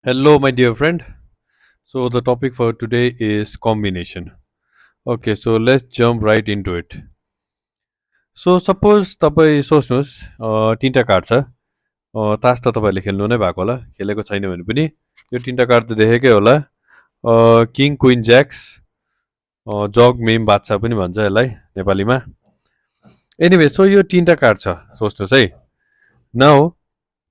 Hello, my dear friend. So, the topic for today is combination. Okay, so let's jump right into it. So, suppose तपाईँ सोच्नुहोस् तिनवटा card छ तास त तपाईँले खेल्नु नै भएको होला खेलेको छैन भने पनि यो तिनवटा कार्ड त देखेकै होला किङ क्विन ज्याक्स जग मेम बादशाह पनि भन्छ यसलाई नेपालीमा एनिवे सो यो तिनवटा कार्ड छ सोच्नुहोस् है now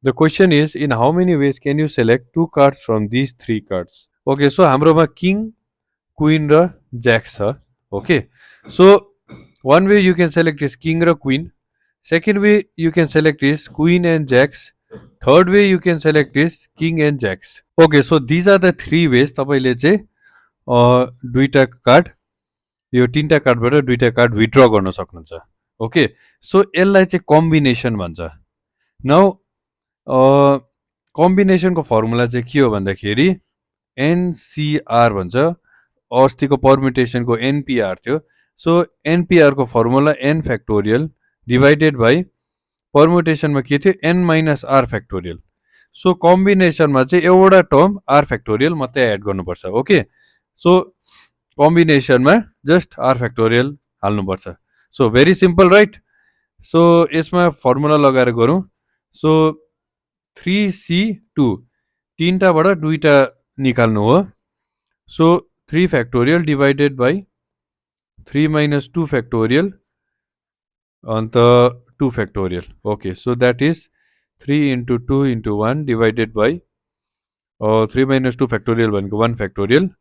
the question is in how many ways can you select two cards from these three cards okay so हाम्रोमा किङ क्वीन र ज्याक्स छ okay so one way you can select is king or queen, second way you can select is queen and jacks, third way you can select is king and jacks. Okay, so these are the three ways तपाईले चाहिँ दुईटा card यो तीनटा कार्डबाट दुईटा card withdraw गर्न सक्नुहुन्छ okay so यसलाई चाहिँ कम्बिनेसन भन्छ नाउ कम्बिनेसनको फर्मुला चाहिँ के हो भन्दाखेरि एनसीआर भन्छ अस्तिको पर्मुटेसनको एनपीआर थियो सो एनपीआर को formula N factorial divided by पर्मुटेसनमा के थियो N minus R factorial so कम्बिनेसनमा चाहिँ एउटा टर्म आर फ्याक्टोरियल मात्रै एड गर्नुपर्छ ओके सो कम्बिनेसनमा जस्ट आर फ्याक्टोरियल हाल्नुपर्छ so very simple right so यसमा फर्मुला लगाएर गरौँ सो 3c2 तीनटाबाट दुईटा निकाल्नु हो so 3 factorial divided by 3 minus 2 factorial and 2 factorial okay so that is 3 into 2 into 1 divided by 3 minus 2 factorial भनेको 1 factorial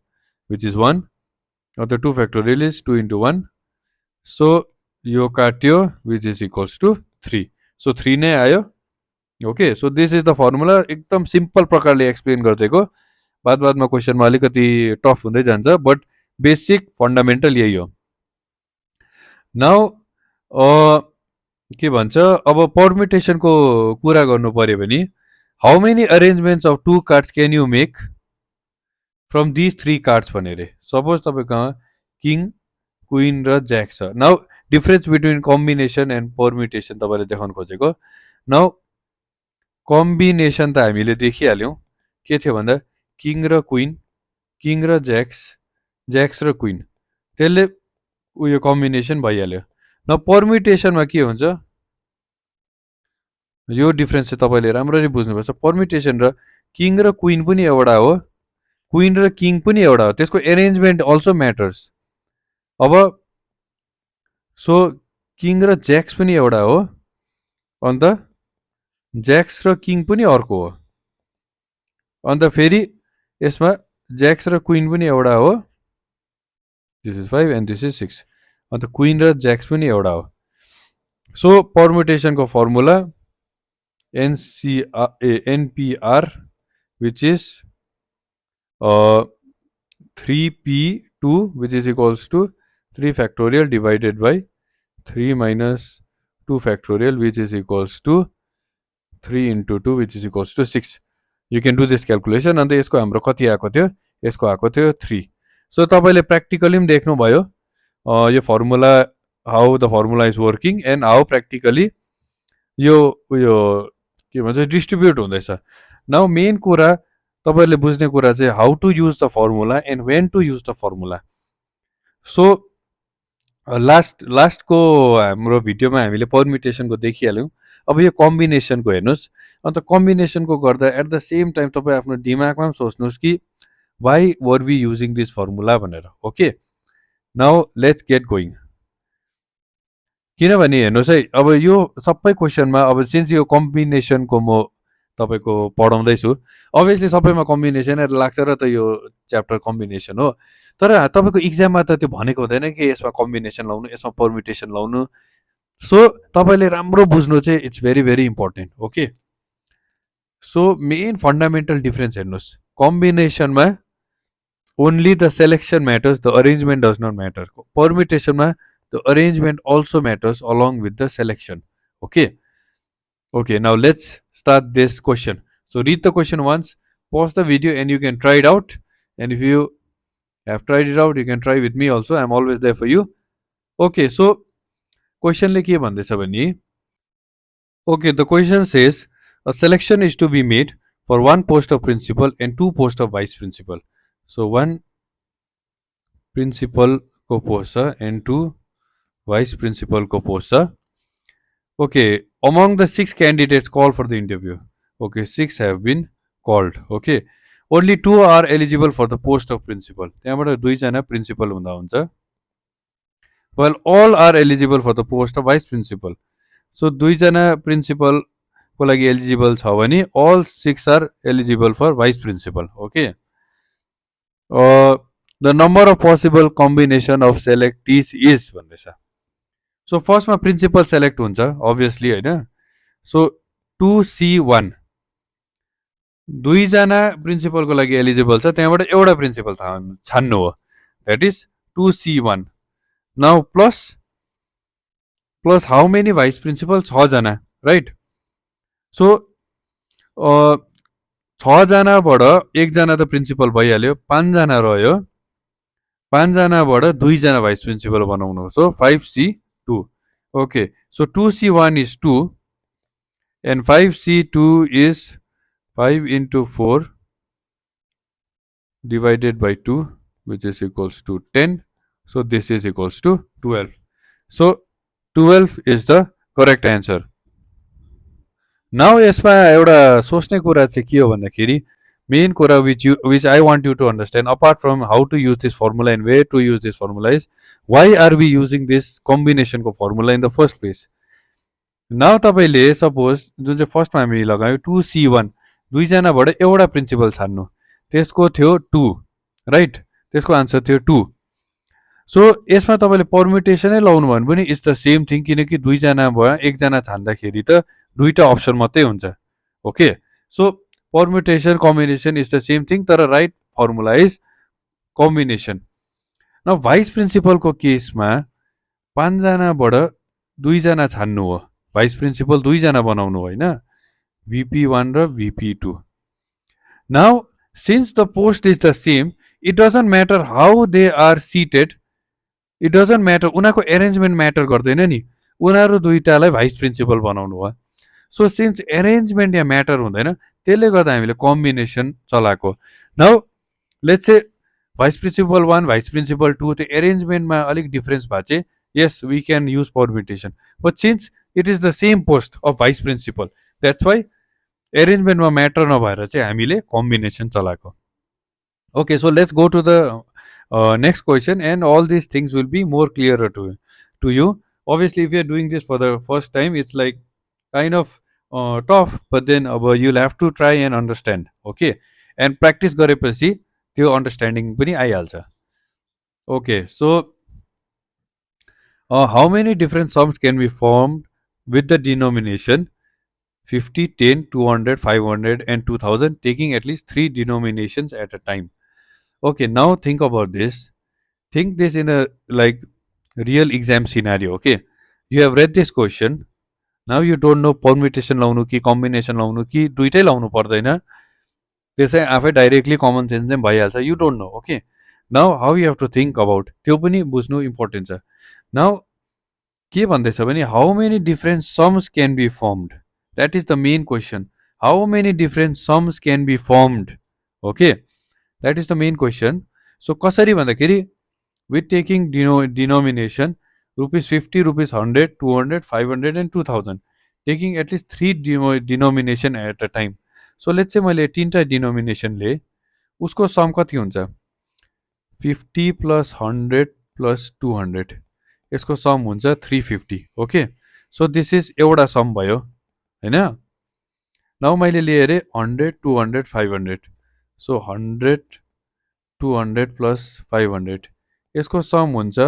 which is 1 and the 2 factorial is 2 into 1 so यो काट्यो which is equals to 3 so 3 नै आयो okay so this is the formula एकदम simple प्रकारले explain गरिदिएको बादमा क्वेसनमा अलिकति टफ हुँदै जान्छ बट बेसिक फन्डामेन्टल यही हो नाउ के भन्छ अब पर्मुटेसनको कुरा गर्नु पर्यो भने how many arrangements of two cards can you make from these three cards भनेर सपोज तपाईँकोमा किङ क्विन र ज्याक छ now difference between combination and permutation तपाईँले देखाउनु खोजेको नाउ कम्बिनेसन त हामीले देखिहाल्यौँ के थियो भन्दा किङ र क्विन किङ र ज्याक्स र क्विन त्यसले उयो कम्बिनेसन भइहाल्यो न पर्मुटेसनमा के हुन्छ यो डिफरेन्स चाहिँ तपाईँले राम्ररी बुझ्नुपर्छ पर्मुटेसन र किङ र क्विन पनि एउटा हो क्विन र किङ पनि एउटा हो त्यसको एरेन्जमेन्ट अल्सो म्याटर्स अब सो किङ र ज्याक्स पनि एउटा हो अन्त ज्याक्स र किङ पनि अर्को हो अन्त फेरि यसमा ज्याक्स र क्विन पनि एउटा हो this is 5 and this is 6 and queen र ज्याक्स पनि एउटा हो सो पर्मुटेसनको formula NPR which is 3p2 which is equals to 3 factorial divided by 3 minus 2 factorial which is equals to 3 into 2 which is equals to 6 you can do this calculation अन्त यसको हाम्रो कति आएको थियो यसको आएको थियो 3 सो तपाईँले प्र्याक्टिकली पनि देख्नुभयो यो formula how the formula is working and how practically यो उयो के भन्छ डिस्ट्रिब्युट हुँदैछ नाउ मेन कुरा तपाईँले बुझ्ने कुरा चाहिँ how to use the formula and when to use the formula so लास्टको हाम्रो भिडियोमा हामीले पर्मुटेसनको देखिहाल्यौँ अब यो कम्बिनेसनको हेर्नुहोस् अन्त कम्बिनेसनको गर्दा एट द सेम टाइम तपाईँ आफ्नो दिमागमा पनि सोच्नुहोस् कि why were we using this formula भनेर okay now let's get going किनभने हेर्नुहोस् है अब यो सबै क्वेसनमा अब सिन्स यो कम्बिनेसनको म तपाईँको पढाउँदैछु अभियसली सबैमा कम्बिनेसनहरू लाग्छ र त यो च्याप्टर कम्बिनेसन हो तर तपाईँको इक्जाममा त त्यो भनेको हुँदैन कि यसमा कम्बिनेसन लाउनु यसमा पर्मुटेसन लाउनु सो तपाईँले राम्रो बुझ्नु चाहिँ it's very very important okay so main fundamental difference हेर्नुहोस् कम्बिनेसनमा only the selection matters the arrangement does not matter पर्मुटेसनमा the arrangement also matters along with the selection okay now let's start this question so read the question once pause the video and you can try it out and if you have tried it out you can try with me also I'm always there for you okay so question le ke bhandaicha bhani okay the question says a selection is to be made for one post of principal and two posts of vice principal. So one principal को post छ and two vice principal को post छ. Okay, among the 6 candidates called for the interview. Okay, 6 have been called. Okay, only 2 are eligible for the post of principal. त्यहाँबाट 2 जना principal हुँदा हुन्छ. While all are eligible for the post of vice principal. So 2 जना principal को लागि eligible छ भने all 6 are eligible for vice principal. Okay. The number of possible combination of selectees is भन्दैछ. So first मा principal select हुन्छ obviously हैन. So 2C1 2 जना principal को लागि eligible छ त्यहाँबाट एउटा principal छान्नु हो. That is 2C1. Now plus how many vice principal 6 जना, right? So 6 जनाबाट 1 जना त principal भइहाल्यो, 5 जना रह्यो. 5 जनाबाट 2 जना vice principal बनाउनु. So 5C2. Okay, so 2C1 is 2 and 5C2 is 5 into 4 divided by 2, which is equals to 10. So this is equals to 12. So 12 is the correct answer. Now यसमा एउटा सोच्ने कुरा चाहिँ के हो भन्दाखेरि main कुरा which I want you to understand, apart from how to use this formula and where to use this formula, is why are we using this combination को formula in the first place. Now तपाईले suppose जुन चाहिँ first मा हामी लगायौ 2C1 दुई जनाबाट एउटा principal छान्नु, त्यसको थियो 2, राइट? त्यसको आन्सर थियो 2. सो यसमा तपाईले परम्युटेसनै लाउनु भने पनि इट्स द सेम थिङ, किनकि दुई जना भयो एक जना छान्दाखेरि त दुईटा अप्सन मात्रै हुन्छ. Okay, so permutation combination is the same thing, तर राइट फर्मुला इज कम्बिनेसन. न भाइस प्रिन्सिपलको केसमा 5 जनाबाट 2 जना छान्नु हो, भाइस प्रिन्सिपल 2 जना बनाउनु होइन, VP1 र VP2. Now since the post is the same, it doesn't matter how they are seated, it doesn't matter, उनीहरूको एरेन्जमेन्ट म्याटर गर्दैन नि, उनीहरू दुईटालाई भाइस प्रिन्सिपल बनाउनु हो. सो सिन्स एरेन्जमेन्ट यहाँ म्याटर हुँदैन, त्यसले गर्दा हामीले कम्बिनेसन चलाएको. Now let's say vice principal 1 vice principal 2 त्यो एरेन्जमेन्टमा अलिक डिफरेन्स भए चाहिँ yes we can use permutation, but since it is the same post of vice principal, that's why arrangement मा म्याटर नभएर चाहिँ हामीले कम्बिनेसन चलाएको. Okay, so let's go to the next question, and all these things will be more clearer to you. Obviously if you are doing this for the first time, it's like kind of tough, but then you'll have to try and understand. Okay, and practice गरेपछि त्यो understanding पनि आइहाल्छ. Okay, so how many different sums can be formed with the denomination 50, 10, 200, 500 and 2000, taking at least 3 denominations at a time? Okay, now think about this. Think this in a like real exam scenario. Okay, you have read this question. Now you don't know permutation लाउनु कि combination लाउनु कि दुईटै लाउनु पर्दैन, त्यसै आफै directly common sense नै भइहाल्छ. You don't know. Okay, now how you have to think about, त्यो पनि बुझ्नु इम्पोर्टेन्ट छ. Now के भन्दैछ भने how many different sums can be formed, that is the main question. How many different sums can be formed? Okay, that is the main question. So कसरी भन्दाखेरि with taking denomination rupees 50, rupees 100, 200, 500 and 2000, taking at least 3 denomination at a time. So let's say मैले 3टा denomination ले, उसको some कति हुन्छ? 50 plus 100 plus 200, यसको some हुन्छ 350. Okay, so this is एउटा सम भयो हैन. नाउ मैले लिए अरे 100, 200, 500, सो 100, 200 plus 500, यसको सम हुन्छ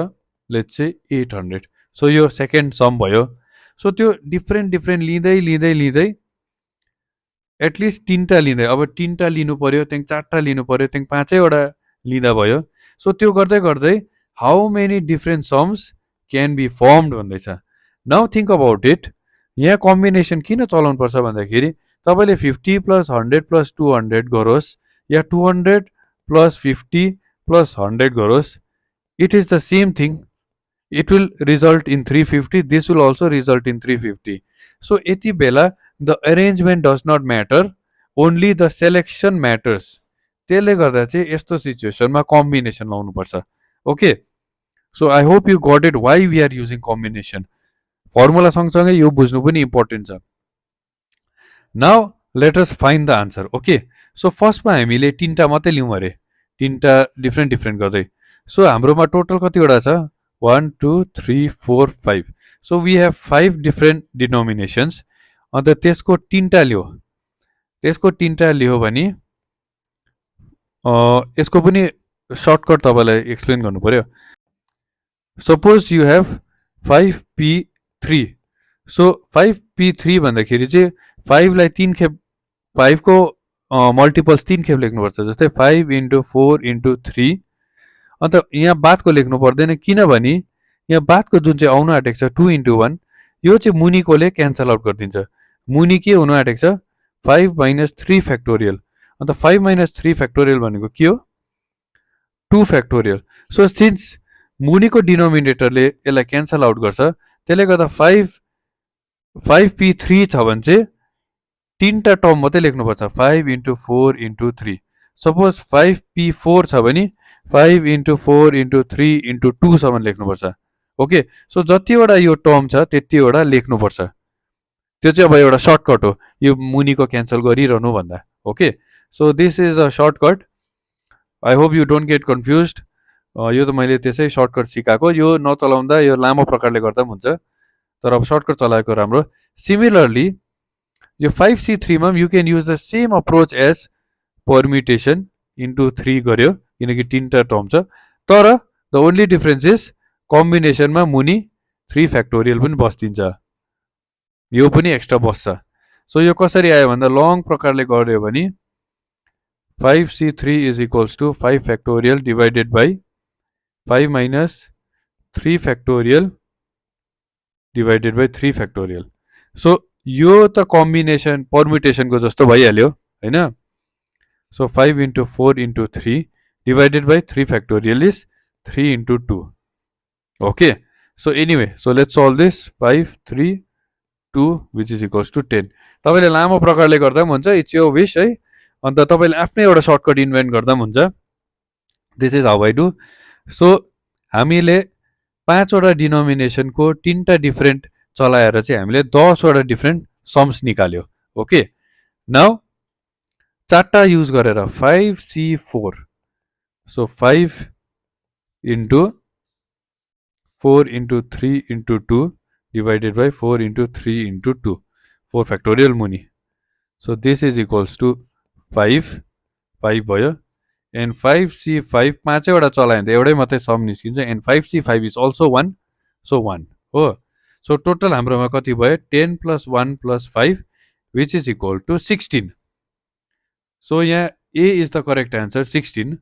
लेट्स से 800. सो यो सेकेन्ड सम भयो. सो त्यो डिफ्रेन्ट लिँदै लिँदै लिँदै एटलिस्ट 3टा लिँदै, अब 3टा लिनु पर्यो, त्यहाँदेखि 4टा लिनु पर्यो, त्यहाँदेखि 5वटा लिँदा भयो. सो त्यो गर्दै गर्दै how many different sums can be formed भन्दैछ. नाउ थिङ्क अबाउट इट, यहाँ कम्बिनेसन किन चलाउनु पर्छ भन्दाखेरि तपाईँले 50 plus 100 plus 200 गरोस् या 200 plus 50 plus 100 गरोस्, it is the same thing, it will result in 350, this will also result in 350. So यति बेला the arrangement does not matter, only the selection matters. त्यसले गर्दा चाहिँ यस्तो सिचुएसनमा कम्बिनेसन लाउनुपर्छ. Okay, so I hope you got it why we are using combination. Formula सँगसँगै यो बुझ्नु पनि इम्पोर्टेन्ट छ. Now let us find the answer. Okay, so फर्स्टमा हामीले तिनवटा मात्रै लिउँ अरे, तिनवटा डिफ्रेन्ट डिफ्रेन्ट गर्दै. सो हाम्रोमा टोटल कतिवटा छ? 1 2 3 4 5. So we have 5 different denominations. And त्यसको तिनवटा लियो भने यसको पनि सर्टकट तपाईँलाई एक्सप्लेन गर्नु पर्यो. Suppose you have 5p3. So 5p3 भन्दाखेरि चाहिँ 5लाई 3 खेप, 5को मल्टिपल्स 3 खेप लेख्नुपर्छ. जस्तै 5 × 4 × 3. अन्त यहाँ बादको लेख्नु पर्दैन, किनभने यहाँ बादको जुन चाहिँ आउनु आँटेको छ 2 × 1, यो चाहिँ मुनिकोले क्यान्सल आउट गरिदिन्छ. मुनि के हुनु आँटेको छ? 5 - 3 फ्याक्टोरियल. अन्त 5 - 3 फ्याक्टोरियल भनेको के हो? 2 फ्याक्टोरियल. सो सिन्स मुनिको डिनोमिनेटरले यसलाई क्यान्सल आउट गर्छ, त्यसले गर्दा 5p3 छ भने चाहिँ तिनवटा टर्म मात्रै लेख्नुपर्छ. 5 × 4 × 3. सपोज 5p4 छ भने 5 × 4 × 3 × 2 सम्म लेख्नुपर्छ. ओके, सो जतिवटा यो टर्म छ त्यतिवटा लेख्नुपर्छ. त्यो चाहिँ अब एउटा सर्टकट हो यो मुनिको क्यान्सल गरिरहनु भन्दा. Okay, so this is a shortcut. I hope you don't get confuse. यो त मैले त्यसै सर्टकट सिकाएको, यो नचलाउँदा यो लामो प्रकारले गर्दा पनि हुन्छ, तर अब सर्टकट चलाएको राम्रो. सिमिलरली यो 5c3 मा you can use the same approach as permutation into 3 गर्यो, किनकि तिनवटा टर्म छ. तर द ओन्ली डिफरेन्स इज कम्बिनेसनमा मुनि 3 फ्याक्टोरियल पनि बस्दिन्छ, यो पनि एक्स्ट्रा बस्छ. सो यो कसरी आयो भन्दा लङ प्रकारले गर्यो भने 5c3 is equals to 5 factorial divided by 5 - 3 factorial divided by 3 factorial. So यो त कम्बिनेसन परम्युटेसनको जस्तो भइहाल्यो हैन. So 5 × 4 × 3 divided by 3 factorial is 3 × 2. Okay, so anyway, so let's solve this. 5 3 2 which is equals to 10. तपाईँले लामो प्रकारले गर्दा पनि हुन्छ, इट्स यो विस है. अन्त तपाईँले आफ्नै एउटा सर्टकट इन्भेन्ट गर्दा पनि हुन्छ. This is how I do. So हामीले 5वटा डिनोमिनेसनको 3वटा डिफ्रेन्ट चलाएर चाहिँ हामीले 10वटा डिफ्रेन्ट सम्स निकाल्यो. ओके, नाउ 4टा युज गरेर 5c4. So 5 × 4 × 3 × 2 divided by 4 × 3 × 2, 4 factorial मुनि. So this is equals to 5 भयो. And 5c5 पाँचैवटा चलायो भने त एउटै मात्रै सम निस्किन्छ. And 5c5 is also 1, so 1 हो. So total हाम्रोमा कति भयो? 10 + 1 + 5 which is equal to 16. So यहाँ A is the correct answer, 16.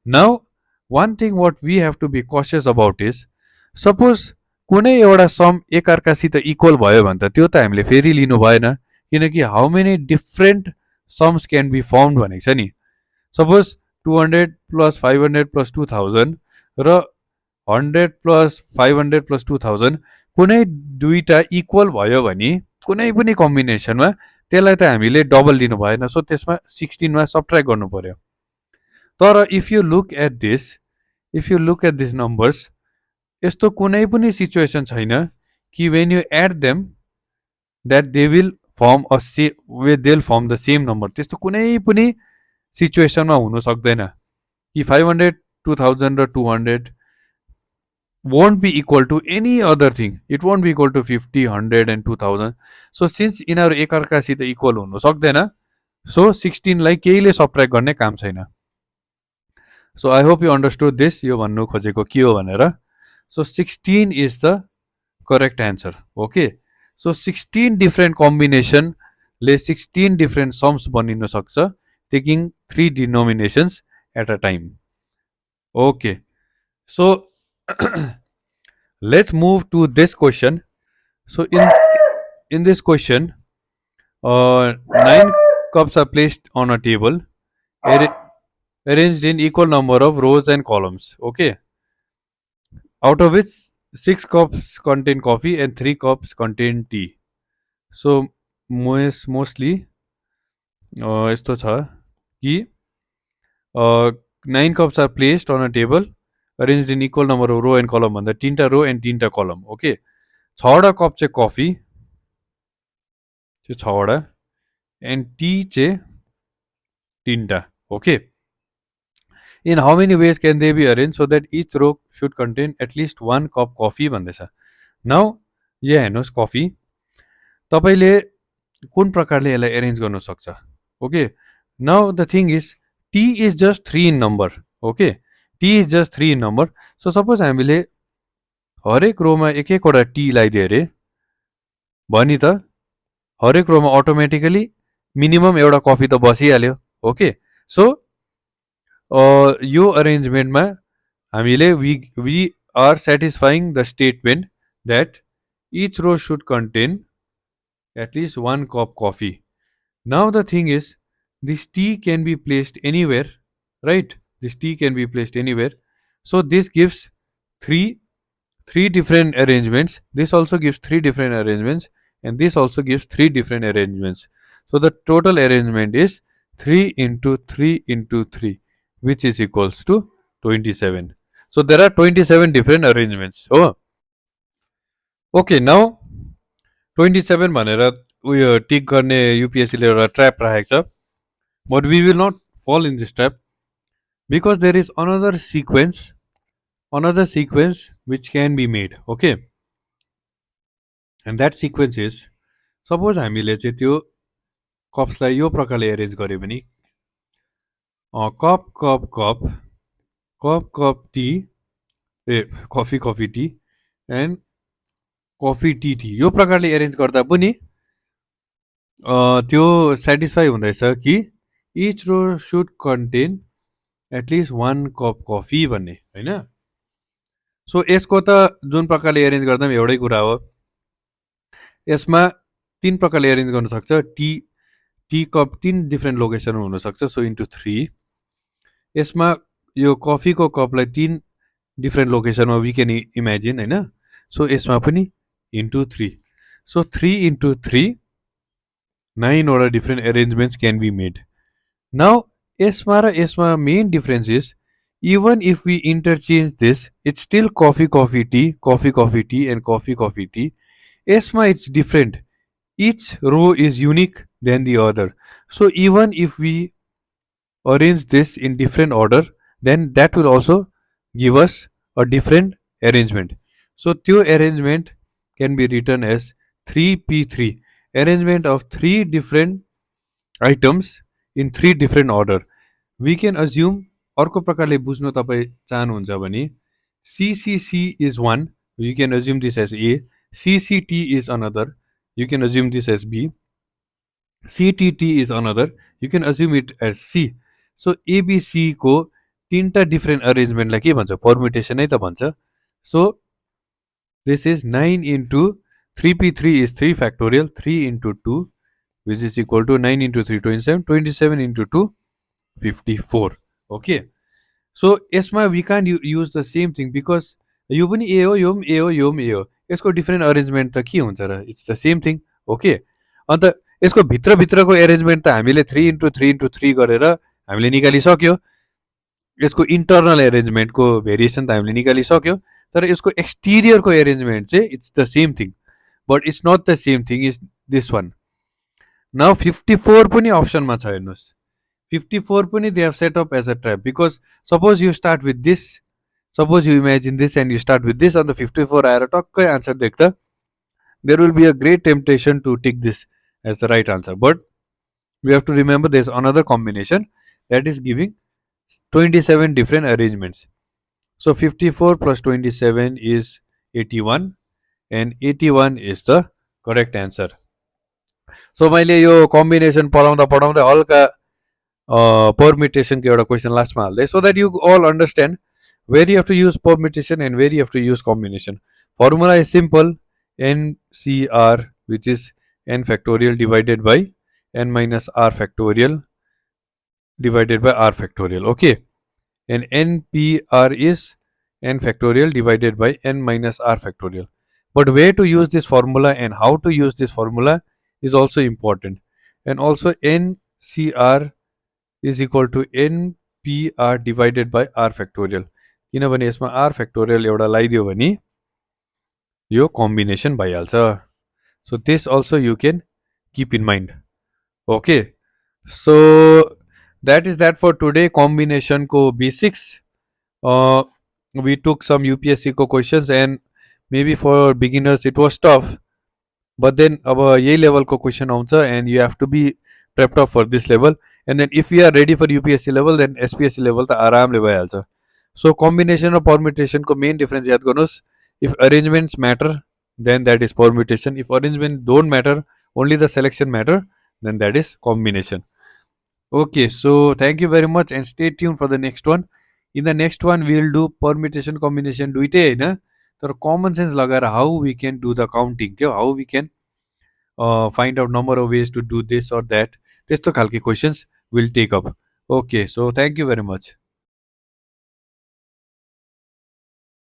Now one thing what we have to be cautious about is, suppose कुनै एउटा सम एकअर्कासित इक्वल भयो भने त त्यो त हामीले फेरि लिनु भएन, किनकि how many different sums can be formed भनेको छ नि. सपोज 200 + 500 + 2000 र 100 + 500 + 2000 कुनै दुईटा इक्वल भयो भने कुनै पनि कम्बिनेसनमा त्यसलाई त हामीले डबल लिनु भएन. सो त्यसमा 16 मा सबट्र्याक्ट गर्नु पर्यो. तर if you look at this numbers, यस्तो कुनै पनि सिचुएसन छैन कि when you add them that they will form the same number. त्यस्तो कुनै पनि सिचुएसनमा हुनु सक्दैन कि 500 2000 र 200 won't be equal to any other thing. It won't be equal to 50 100 and 2000. So since यिनीहरू एकअर्कासित इक्वल हुनु सक्दैन, सो 16 लाई केहीले सबट्र्याक्ट गर्ने काम छैन. So I hope you understood this. यो भन्नु खोजेको के हो भनेर. So 16 is the correct answer. Okay. So 16 different combination ले 16 different sums बनिन सक्छ, taking 3 denominations at a time. Okay. So let's move to this question. So in this question, 9 cups are placed on a table, arranged in equal number of rows and columns. Okay. Out of which 6 cups contain coffee and 3 cups contain tea. So mostly यस्तो छ कि 9 cups are placed on a table arranged in equal number of row and column भन्दा 3टा रो and 3टा कलम okay 6वटा cup चाहिँ coffee त्यो 6वटा and T चाहिँ 3टा okay in how many ways can they be arranged so that each row should contain at least 1 cup coffee भन्दैछ now यहाँ हेर्नुहोस् coffee तपाईले कुन प्रकारले यसलाई एरेन्ज गर्न सक्छ okay now the thing is T is just 3 in number okay T is just 3 in number so suppose हामीले हरेक रोमा एक एकवटा टी लगाइदियो अरे भनी त हरेक रोमा अटोमेटिकली मिनिमम एउटा कफी त बसिहाल्यो ओके सो यो अरेन्जमेन्टमा हामीले we are satisfying the statement that each row should contain at least 1 cup coffee. Now the thing is, this tea can be placed anywhere, right? This tea can be placed anywhere. So this gives three different arrangements. This also gives 3 different arrangements, and this also gives 3 different arrangements. So the total arrangement is 3 into 3 into 3, which is equals to 27. So there are 27 different arrangements. Oh, okay. Now 27 भनेर उयो टिक गर्ने युपीएससीले एउटा trap राखेको छ but we will not fall in this trap because there is another sequence which can be made okay and that sequence is suppose हामीले चाहिँ त्यो कप्सलाई यो प्रकारले एरेन्ज गर्यो भने cup cup cup cup cup tea coffee tea and coffee tea यो प्रकारले एरेन्ज गर्दा पनि त्यो सेटिस्फाई हुँदैछ कि each row should contain at least 1 cup coffee भन्ने होइन सो यसको त जुन प्रकारले एरेन्ज गर्दा पनि एउटै कुरा हो यसमा 3 प्रकारले एरेन्ज गर्न सक्छ टी कप 3 डिफ्रेन्ट लोकेसनमा हुनसक्छ सो इन्टु 3 यसमा यो कफीको कपलाई 3 डिफ्रेन्ट लोकेसनमा वी क्यान इमेजिन होइन सो यसमा पनि into 3. So 3 into 3, 9 or different arrangements can be made. Now, esma main difference is, even if we interchange this, it's still coffee tea, and coffee tea. Esma, it's different. Each row is unique than the other. So even if we arrange this in different order, then that will also give us a different arrangement. So त्यो arrangement can be written as 3p3, arrangement of 3 different items in 3 different order. We can assume अर्को प्रकारले बुझ्नु तपाईं चाहनुहुन्छ भने CCC is one, you can assume this as A, CCT is another, you can assume this as B, CTT is another, you can assume it as C. So ABC को 3टा different arrangement लाई के भन्छ permutation नै त भन्छ. So this is 9 into 3p3 is 3 factorial, 3 into 2, which is equal to 9 into 3, 27, 27 into 2, 54. Okay. So, यसमा we can't use the same thing because यो पनि A हो, यो पनि A हो, यो पनि A हो. यसको different arrangement त के हुन्छ र? It's the same thing. Okay. अन्त यसको भित्रको arrangement त हामीले 3 into 3 into 3 गरेर हामीले निकालिसक्यो. यसको इन्टरनल एरेन्जमेन्टको भेरिएसन त हामीले निकालिसक्यो तर यसको एक्सटिरियरको एरेन्जमेन्ट चाहिँ it's the same thing but it's not the same thing is this one now 54 पनि अप्सनमा छ हेर्नुहोस् 54 पनि they have set up as a trap because suppose you start with this suppose you imagine this and you start with this अन्त 54 आएर टक्कै answer देख्दा there will be a great temptation to take this as the right answer but we have to remember there is another combination that is giving 27 different arrangements. So 54 plus 27 is 81 and 81 is the correct answer. So मैले यो combination पढाउँदा हल्का permutation को एउटा question लास्टमा हाल्दै so that you all understand where you have to use permutation and where you have to use combination. Formula is simple NCR which is n factorial divided by n minus r factorial divided by r factorial, okay, and NPR is n factorial divided by n minus r factorial. But where to use this formula and how to use this formula is also important. And also n CR is equal to NPR divided by R factorial. किनभने यसमा R factorial एउटा लगाइदियो भने यो combination भइहाल्छ. So this also you can keep in mind. Okay. So that is that for today. Combination ko basics. We took some UPSC ko questions and maybe for beginners it was tough. But then अब यही level को question आउँछ and you have to be prepped up for this level. And then if we are ready for UPSC level, then SPSC level त आरामले भइहाल्छ. So combination or permutation को main difference याद गर्नुहोस्. If arrangements matter, then that is permutation. If arrangements don't matter, only the selection matter, then that is combination. Okay, so thank you very much and stay tuned for the next one. In the next one, we will do permutation, combination, दुइटै हैन तर common sense लगाएर how we can do the counting, how we can find out number of ways to do this or that. त्यस्तो खालके questions will take up. Okay, so thank you very much.